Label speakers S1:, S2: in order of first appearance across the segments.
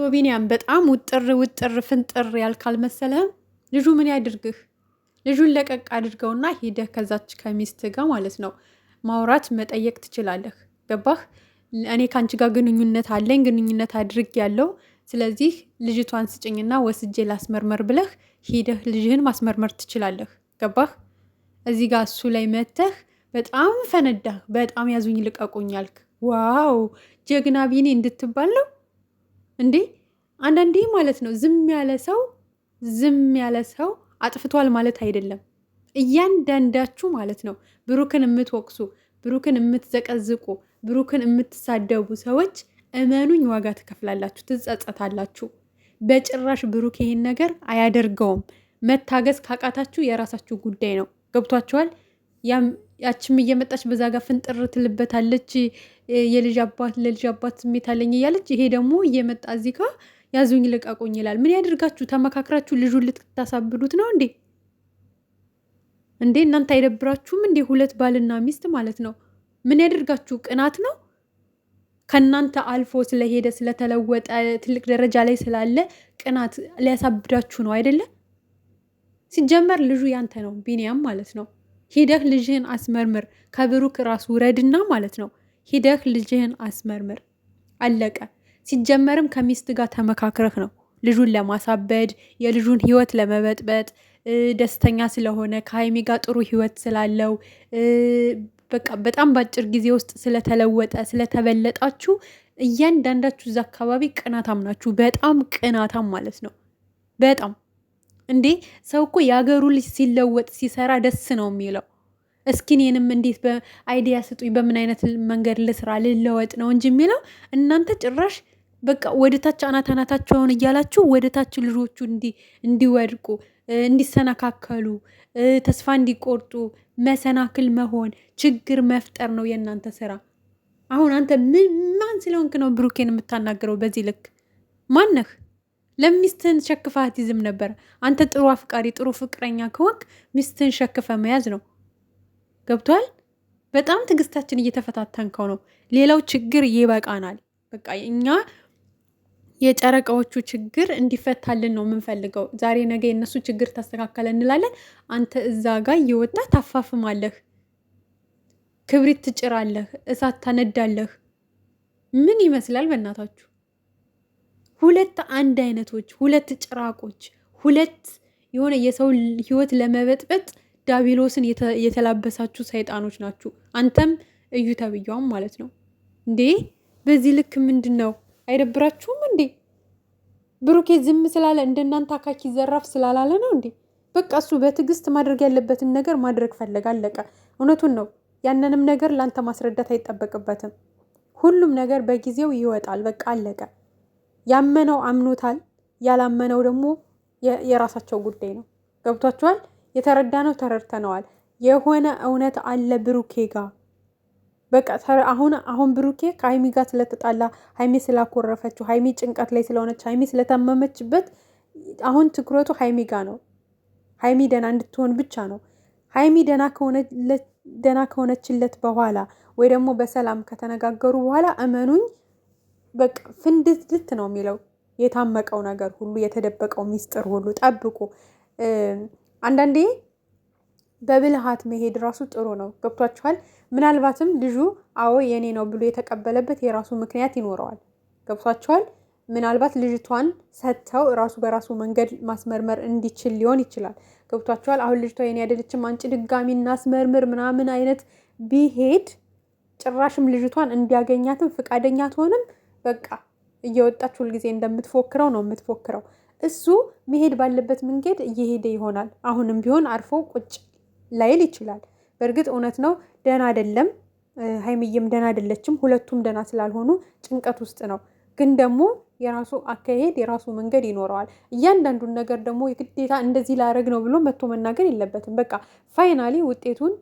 S1: ቢኒያም በጣም ውጥር ፍንጥር ያልካል መሰለህም። ልጁ ምን ያድርግህ? ልጁን ለቀቅ አድርገውና ሂደህ ከዛች ከሚስት ጋር ማለት ነው ማውራት መጠየቅ ትችላለህ። ገባህ? እኔ ከአንቺ ጋር ግንኙነት አለኝ፣ ግንኙነት አድርግ ያለው ስለዚህ ልጅቷን ስጭኝና ወስጄ ላስመርመር ብለህ ሂደህ ልጅህን ማስመርመር ትችላለህ። ገባህ? እዚህ ጋር እሱ ላይ መተህ በጣም ፈነዳህ። በጣም ያዙኝ ልቀቁኝ አልክ። ዋው ጀግና ቢኒ እንድትባል ነው እንዴ? አንዳንዴ ማለት ነው ዝም ያለ ሰው አጥፍቷል ማለት አይደለም። እያንዳንዳችሁ ማለት ነው ብሩክን የምትወቅሱ፣ ብሩክን የምትዘቀዝቁ፣ ብሩክን የምትሳደቡ ሰዎች እመኑኝ ዋጋ ትከፍላላችሁ፣ ትጸጸታላችሁ። በጭራሽ ብሩክ ይሄን ነገር አያደርገውም። መታገዝ ካቃታችሁ የራሳችሁ ጉዳይ ነው። ገብቷችኋል? ያችም እየመጣች በዛ ጋር ፍንጥር ትልበታለች። ለልጅ አባት ስሜት አለኝ እያለች፣ ይሄ ደግሞ እየመጣ እዚህ ጋር ያዙኝ ልቀቁኝ ይላል። ምን ያደርጋችሁ? ተመካክራችሁ ልጁን ልታሳብዱት ነው እንዴ? እናንተ አይደብራችሁም እንዴ? ሁለት ባልና ሚስት ማለት ነው። ምን ያደርጋችሁ? ቅናት ነው? ከእናንተ አልፎ ስለሄደ ስለተለወጠ ትልቅ ደረጃ ላይ ስላለ ቅናት ሊያሳብዳችሁ ነው አይደለ? ሲጀመር ልጁ ያንተ ነው ቢኒያም ማለት ነው። ሂደህ ልጅህን አስመርምር። ከብሩክ ራስ ውረድና ማለት ነው ሂደህ ልጅህን አስመርምር። አለቀ። ሲጀመርም ከሚስት ጋር ተመካክረህ ነው ልጁን ለማሳበድ የልጁን ህይወት ለመበጥበጥ ደስተኛ ስለሆነ ከሀይሚ ጋር ጥሩ ህይወት ስላለው በቃ በጣም በአጭር ጊዜ ውስጥ ስለተለወጠ ስለተበለጣችሁ እያንዳንዳችሁ እዛ አካባቢ ቅናታም ናችሁ። በጣም ቅናታም ማለት ነው። በጣም እንዴ ሰው እኮ የሀገሩ ልጅ ሲለወጥ ሲሰራ ደስ ነው የሚለው። እስኪ እኔንም እንዴት በአይዲያ ስጡኝ፣ በምን አይነት መንገድ ልስራ ልለወጥ ነው እንጂ የሚለው እናንተ ጭራሽ በቃ ወደታች አናታቸውን እያላችሁ ወደታች ልጆቹ እንዲወድቁ እንዲሰነካከሉ ተስፋ እንዲቆርጡ መሰናክል መሆን ችግር መፍጠር ነው የእናንተ ስራ። አሁን አንተ ማን ስለሆንክ ነው ብሩኬን የምታናገረው በዚህ ልክ? ማነህ? ለሚስትህን ሸክፈህ አትይዝም ነበር? አንተ ጥሩ አፍቃሪ ጥሩ ፍቅረኛ ከሆንክ ሚስትህን ሸክፈ መያዝ ነው። ገብቷል? በጣም ትዕግስታችን እየተፈታተንከው ነው። ሌላው ችግር ይበቃናል። በቃ እኛ የጨረቃዎቹ ችግር እንዲፈታልን ነው የምንፈልገው። ዛሬ ነገ የነሱ ችግር ተስተካከለ እንላለን። አንተ እዛ ጋር እየወጣ ታፋፍማለህ፣ ክብሪት ትጭራለህ፣ እሳት ታነዳለህ። ምን ይመስላል በእናታችሁ? ሁለት አንድ አይነቶች፣ ሁለት ጭራቆች፣ ሁለት የሆነ የሰው ህይወት ለመበጥበጥ ዳቢሎስን የተላበሳችሁ ሰይጣኖች ናችሁ። አንተም እዩ ተብያውም ማለት ነው እንዴ! በዚህ ልክ ምንድን ነው? አይደብራችሁም እንዴ? ብሩኬ ዝም ስላለ እንደናንተ አካኪ ዘራፍ ስላላለ ነው እንዴ? በቃ እሱ በትዕግስት ማድረግ ያለበትን ነገር ማድረግ ፈለገ፣ አለቀ። እውነቱን ነው። ያንንም ነገር ላንተ ማስረዳት አይጠበቅበትም። ሁሉም ነገር በጊዜው ይወጣል። በቃ አለቀ። ያመነው አምኖታል፣ ያላመነው ደግሞ የራሳቸው ጉዳይ ነው። ገብቷችኋል? የተረዳነው ተረድተነዋል። የሆነ እውነት አለ ብሩኬ ጋር። በቃ አሁን ብሩኬ ከሀይሚ ጋር ስለተጣላ፣ ሀይሚ ስላኮረፈችው፣ ሀይሚ ጭንቀት ላይ ስለሆነች፣ ሀይሚ ስለታመመችበት አሁን ትኩረቱ ሀይሚ ጋር ነው። ሀይሚ ደና እንድትሆን ብቻ ነው። ሀይሚ ደና ከሆነችለት በኋላ ወይ ደግሞ በሰላም ከተነጋገሩ በኋላ እመኑኝ በቃ ፍንድት ነው የሚለው የታመቀው ነገር ሁሉ፣ የተደበቀው ሚስጥር ሁሉ። ጠብቁ። አንዳንዴ በብልሃት መሄድ ራሱ ጥሩ ነው። ገብቷችኋል? ምናልባትም ልጁ አዎ የኔ ነው ብሎ የተቀበለበት የራሱ ምክንያት ይኖረዋል። ገብቷችኋል? ምናልባት ልጅቷን ሰጥተው ራሱ በራሱ መንገድ ማስመርመር እንዲችል ሊሆን ይችላል። ገብቷችኋል? አሁን ልጅቷ የኔ አይደለችም አንቺ ድጋሚ እናስመርምር ምናምን አይነት ቢሄድ ጭራሽም ልጅቷን እንዲያገኛትም ፍቃደኛ ትሆንም። በቃ እየወጣች ሁልጊዜ እንደምትፎክረው ነው የምትፎክረው። እሱ መሄድ ባለበት መንገድ እየሄደ ይሆናል። አሁንም ቢሆን አርፎ ቁጭ ላይል ይችላል። በእርግጥ እውነት ነው ደህና አይደለም፣ ሀይሚዬም ደህና አይደለችም። ሁለቱም ደህና ስላልሆኑ ጭንቀት ውስጥ ነው። ግን ደግሞ የራሱ አካሄድ የራሱ መንገድ ይኖረዋል። እያንዳንዱን ነገር ደግሞ የግዴታ እንደዚህ ላረግ ነው ብሎ መጥቶ መናገር የለበትም። በቃ ፋይናሊ ውጤቱን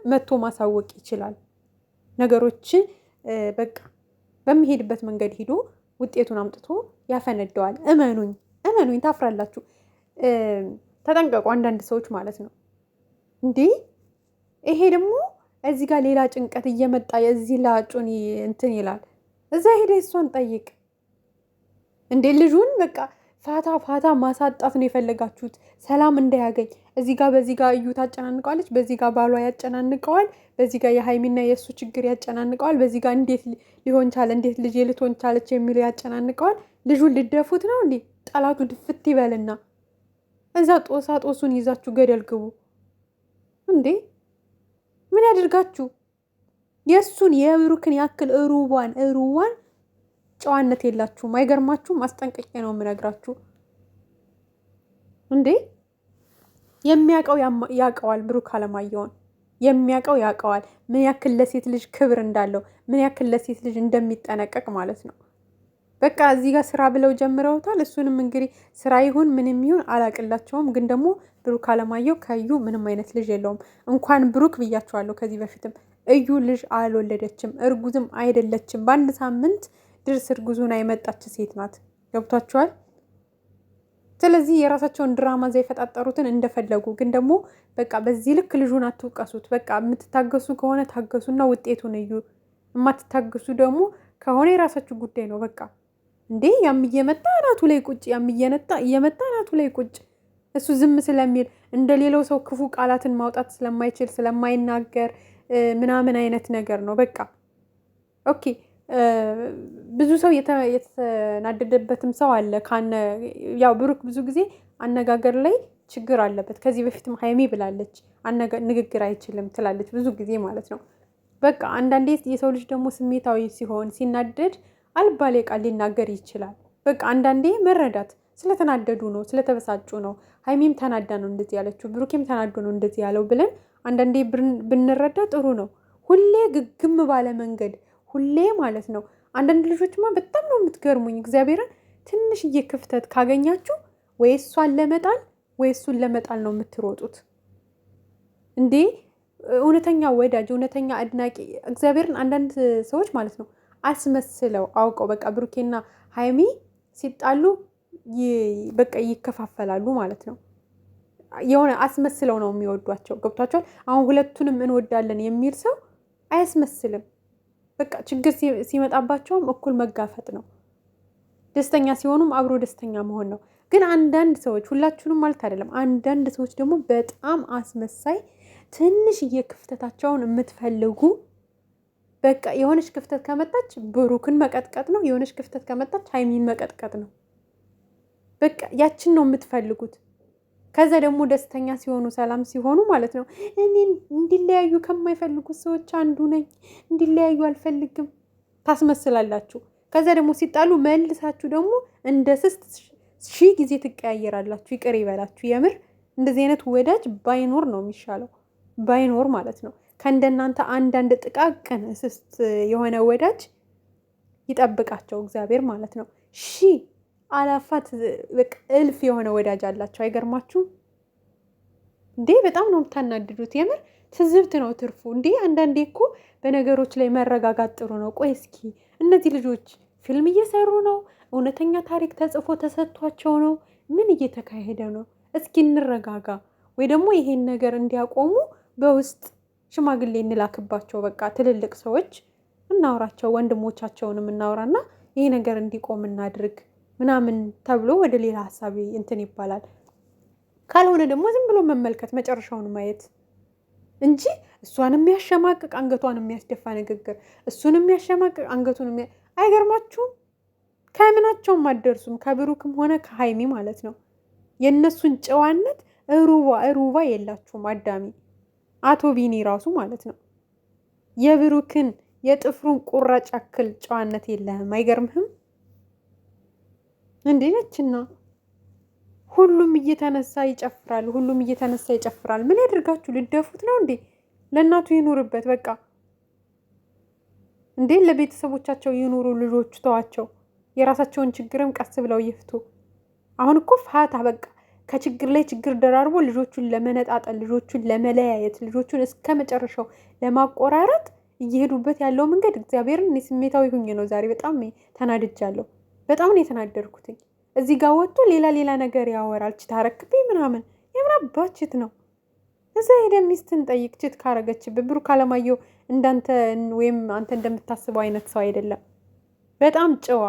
S1: መጥቶ ማሳወቅ ይችላል። ነገሮችን በቃ በሚሄድበት መንገድ ሂዶ ውጤቱን አምጥቶ ያፈነደዋል። እመኑኝ ታፍራላችሁ። ተጠንቀቁ፣ አንዳንድ ሰዎች ማለት ነው። እንዲህ ይሄ ደግሞ እዚህ ጋር ሌላ ጭንቀት እየመጣ የዚህ ላጩን እንትን ይላል። እዛ ሄደ እሷን ጠይቅ። እንዴ ልጁን በቃ ፋታ ማሳጣት ነው የፈለጋችሁት፣ ሰላም እንዳያገኝ። እዚህ ጋር በዚህ ጋር እዩ ታጨናንቀዋለች፣ በዚህ ጋር ባሏ ያጨናንቀዋል፣ በዚህ ጋር የሀይሚና የእሱ ችግር ያጨናንቀዋል፣ በዚህ ጋር እንዴት ሊሆን ቻለ፣ እንዴት ልጄ ልትሆን ቻለች የሚለው ያጨናንቀዋል። ልጁን ልደፉት ነው እንዴ? ጠላቱ ድፍት ይበልና እዛ ጦሱን ይዛችሁ ገደል ግቡ እንዴ! ምን ያደርጋችሁ? የእሱን የብሩክን ያክል እሩቧን ጨዋነት የላችሁም። አይገርማችሁም? ማስጠንቀቂያ ነው የምነግራችሁ እንዴ። የሚያውቀው ያውቀዋል፣ ብሩክ አለማየሁን የሚያውቀው ያውቀዋል፣ ምን ያክል ለሴት ልጅ ክብር እንዳለው፣ ምን ያክል ለሴት ልጅ እንደሚጠነቀቅ ማለት ነው። በቃ እዚህ ጋር ስራ ብለው ጀምረውታል። እሱንም እንግዲህ ስራ ይሁን ምንም ይሁን አላቅላቸውም። ግን ደግሞ ብሩክ አለማየሁ ከእዩ ምንም አይነት ልጅ የለውም። እንኳን ብሩክ ብያቸዋለሁ ከዚህ በፊትም እዩ ልጅ አልወለደችም፣ እርጉዝም አይደለችም። በአንድ ሳምንት ድርስ እርጉዙን አይመጣች ሴት ናት። ገብቷቸዋል። ስለዚህ የራሳቸውን ድራማ እዛ የፈጣጠሩትን እንደፈለጉ። ግን ደግሞ በቃ በዚህ ልክ ልጁን አትውቀሱት። በቃ የምትታገሱ ከሆነ ታገሱና ውጤቱን እዩ። የማትታገሱ ደግሞ ከሆነ የራሳችሁ ጉዳይ ነው። በቃ እንዴ ያም እየመጣ እናቱ ላይ ቁጭ፣ ያም እየመጣ እናቱ ላይ ቁጭ። እሱ ዝም ስለሚል እንደ ሌላው ሰው ክፉ ቃላትን ማውጣት ስለማይችል ስለማይናገር ምናምን አይነት ነገር ነው። በቃ ኦኬ። ብዙ ሰው የተናደደበትም ሰው አለ። ያው ብሩክ ብዙ ጊዜ አነጋገር ላይ ችግር አለበት። ከዚህ በፊትም ሀይሚ ብላለች፣ ንግግር አይችልም ትላለች ብዙ ጊዜ ማለት ነው። በቃ አንዳንዴ የሰው ልጅ ደግሞ ስሜታዊ ሲሆን ሲናደድ አልባሌ ቃል ሊናገር ይችላል። በቃ አንዳንዴ መረዳት፣ ስለተናደዱ ነው ስለተበሳጩ ነው። ሀይሚም ተናዳ ነው እንደዚህ ያለችው፣ ብሩኬም ተናዶ ነው እንደዚህ ያለው ብለን አንዳንዴ ብንረዳ ጥሩ ነው። ሁሌ ግግም ባለ መንገድ ሁሌ ማለት ነው። አንዳንድ ልጆችማ በጣም ነው የምትገርሙኝ። እግዚአብሔርን ትንሽዬ ክፍተት ካገኛችሁ ወይ እሷን ለመጣል ወይ እሱን ለመጣል ነው የምትሮጡት እንዴ። እውነተኛ ወዳጅ፣ እውነተኛ አድናቂ እግዚአብሔርን አንዳንድ ሰዎች ማለት ነው አስመስለው አውቀው በቃ ብሩኬና ሀይሚ ሲጣሉ በቃ ይከፋፈላሉ ማለት ነው። የሆነ አስመስለው ነው የሚወዷቸው። ገብቷቸዋል። አሁን ሁለቱንም እንወዳለን የሚል ሰው አያስመስልም። በቃ ችግር ሲመጣባቸውም እኩል መጋፈጥ ነው። ደስተኛ ሲሆኑም አብሮ ደስተኛ መሆን ነው። ግን አንዳንድ ሰዎች፣ ሁላችሁንም ማለት አይደለም፣ አንዳንድ ሰዎች ደግሞ በጣም አስመሳይ፣ ትንሽዬ ክፍተታቸውን የምትፈልጉ በቃ የሆነች ክፍተት ከመጣች ብሩክን መቀጥቀጥ ነው። የሆነች ክፍተት ከመጣች ሀይሚን መቀጥቀጥ ነው። በቃ ያችን ነው የምትፈልጉት። ከዛ ደግሞ ደስተኛ ሲሆኑ ሰላም ሲሆኑ ማለት ነው እኔ እንዲለያዩ ከማይፈልጉት ሰዎች አንዱ ነኝ፣ እንዲለያዩ አልፈልግም ታስመስላላችሁ። ከዛ ደግሞ ሲጣሉ መልሳችሁ ደግሞ እንደ ስስት 1000 ጊዜ ትቀያየራላችሁ። ይቅር ይበላችሁ። የምር እንደዚህ አይነት ወዳጅ ባይኖር ነው የሚሻለው፣ ባይኖር ማለት ነው። ከእንደናንተ አንዳንድ ጥቃቅን ስስት የሆነ ወዳጅ ይጠብቃቸው እግዚአብሔር ማለት ነው። አላፋት በቃ እልፍ የሆነ ወዳጅ አላቸው። አይገርማችሁም እንዴ? በጣም ነው የምታናድዱት። የምር ትዝብት ነው ትርፉ። እንዴ አንዳንዴ እኮ በነገሮች ላይ መረጋጋት ጥሩ ነው። ቆይ እስኪ እነዚህ ልጆች ፊልም እየሰሩ ነው? እውነተኛ ታሪክ ተጽፎ ተሰጥቷቸው ነው? ምን እየተካሄደ ነው? እስኪ እንረጋጋ። ወይ ደግሞ ይሄን ነገር እንዲያቆሙ በውስጥ ሽማግሌ እንላክባቸው። በቃ ትልልቅ ሰዎች እናውራቸው፣ ወንድሞቻቸውንም እናውራና ይሄ ነገር እንዲቆም እናድርግ ምናምን ተብሎ ወደ ሌላ ሀሳብ እንትን ይባላል። ካልሆነ ደግሞ ዝም ብሎ መመልከት፣ መጨረሻውን ማየት እንጂ እሷን የሚያሸማቅቅ አንገቷን የሚያስደፋ ንግግር፣ እሱን የሚያሸማቅቅ አንገቱን አይገርማችሁም? ከምናቸውም አደርሱም፣ ከብሩክም ሆነ ከሀይሚ ማለት ነው። የእነሱን ጨዋነት ሩባ የላችሁም። አዳሚ አቶ ቢኒ ራሱ ማለት ነው የብሩክን የጥፍሩን ቁራጭ ያክል ጨዋነት የለህም። አይገርምህም? እንዴ ነችና ሁሉም እየተነሳ ይጨፍራል። ሁሉም እየተነሳ ይጨፍራል። ምን ያደርጋችሁ? ልደፉት ነው እንዴ? ለእናቱ ይኑርበት በቃ እንዴ። ለቤተሰቦቻቸው ይኑሩ ልጆቹ፣ ተዋቸው። የራሳቸውን ችግርም ቀስ ብለው ይፍቱ። አሁን እኮ ፋታ በቃ ከችግር ላይ ችግር ደራርቦ ልጆቹን ለመነጣጠል፣ ልጆቹን ለመለያየት፣ ልጆቹን እስከ መጨረሻው ለማቆራረጥ እየሄዱበት ያለው መንገድ እግዚአብሔርን እኔ ስሜታዊ ሁኜ ነው ዛሬ በጣም ተናድጃለሁ። በጣም ነው የተናደርኩትኝ። እዚህ ጋር ወጥቶ ሌላ ነገር ያወራል። ችት አረክብኝ ምናምን የምን አባችት ነው? እዛ ሄደ ሚስትን ጠይቅ። ችት ካረገችብህ ብሩክ አለማየሁ እንዳንተ ወይም አንተ እንደምታስበው አይነት ሰው አይደለም። በጣም ጨዋ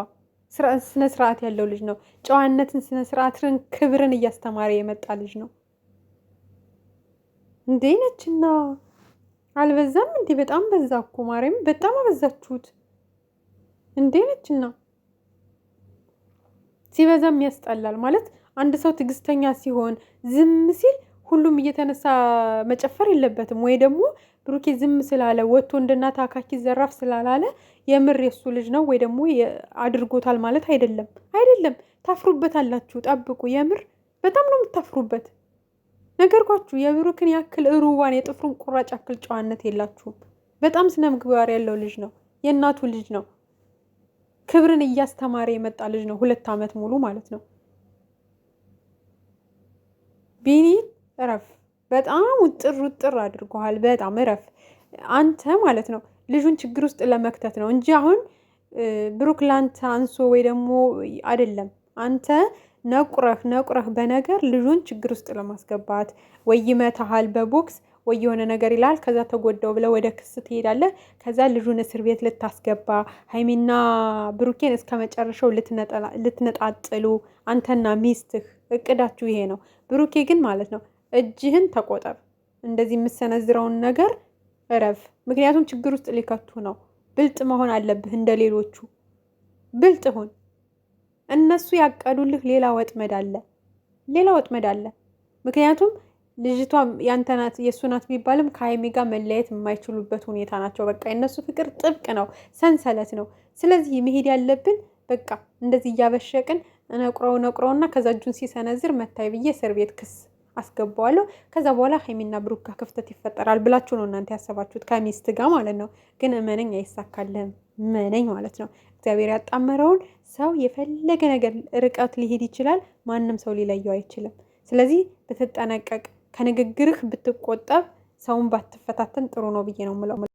S1: ስነ ስርዓት ያለው ልጅ ነው። ጨዋነትን፣ ስነ ስርዓትን፣ ክብርን እያስተማረ የመጣ ልጅ ነው። እንዴ ነችና አልበዛም እንዴ? በጣም በዛ እኮ ማርያም፣ በጣም አበዛችሁት እንዴ ነችና። ሲበዛም ያስጠላል ማለት አንድ ሰው ትዕግስተኛ ሲሆን ዝም ሲል ሁሉም እየተነሳ መጨፈር የለበትም። ወይ ደግሞ ብሩኬ ዝም ስላለ ወጥቶ እንደናት አካኪ ዘራፍ ስላላለ የምር የሱ ልጅ ነው ወይ ደግሞ አድርጎታል ማለት አይደለም። አይደለም፣ ታፍሩበታላችሁ። ጠብቁ። የምር በጣም ነው የምታፍሩበት። ነገርኳችሁ። የብሩክን ያክል ሩዋን የጥፍሩን ቁራጭ ያክል ጨዋነት የላችሁም። በጣም ስነ ምግባር ያለው ልጅ ነው። የእናቱ ልጅ ነው። ክብርን እያስተማረ የመጣ ልጅ ነው። 2 ዓመት ሙሉ ማለት ነው። ቢኒ እረፍ። በጣም ውጥር አድርጎሃል። በጣም እረፍ አንተ ማለት ነው። ልጁን ችግር ውስጥ ለመክተት ነው እንጂ አሁን ብሩክ ላንተ አንሶ ወይ ደግሞ አይደለም። አንተ ነቁረህ በነገር ልጁን ችግር ውስጥ ለማስገባት ወይ ይመታሃል በቦክስ ወይ የሆነ ነገር ይላል። ከዛ ተጎዳው ብለህ ወደ ክስ ትሄዳለህ። ከዛ ልጁን እስር ቤት ልታስገባ ሀይሚና ብሩኬን እስከ መጨረሻው ልትነጣጥሉ አንተና ሚስትህ እቅዳችሁ ይሄ ነው። ብሩኬ ግን ማለት ነው እጅህን ተቆጠብ። እንደዚህ የምሰነዝረውን ነገር እረፍ። ምክንያቱም ችግር ውስጥ ሊከቱ ነው። ብልጥ መሆን አለብህ። እንደ ሌሎቹ ብልጥ ሁን። እነሱ ያቀዱልህ ሌላ ወጥመድ አለ። ምክንያቱም ልጅቷ ያንተ ናት የእሱ ናት ቢባልም ከሀይሚ ጋር መለየት የማይችሉበት ሁኔታ ናቸው። በቃ የእነሱ ፍቅር ጥብቅ ነው፣ ሰንሰለት ነው። ስለዚህ መሄድ ያለብን በቃ እንደዚህ እያበሸቅን ነቁረውና ከዛ እጁን ሲሰነዝር መታይ ብዬ እስር ቤት ክስ አስገባዋለሁ። ከዛ በኋላ ሀይሚና ብሩክ ጋር ክፍተት ይፈጠራል ብላችሁ ነው እናንተ ያሰባችሁት ከሚስት ጋር ማለት ነው። ግን እመነኝ አይሳካልህም። እመነኝ ማለት ነው። እግዚአብሔር ያጣመረውን ሰው የፈለገ ነገር ርቀት ሊሄድ ይችላል። ማንም ሰው ሊለየው አይችልም። ስለዚህ ብትጠነቀቅ፣ ከንግግርህ ብትቆጠብ፣ ሰውን ባትፈታተን ጥሩ ነው ብዬ ነው የምለው።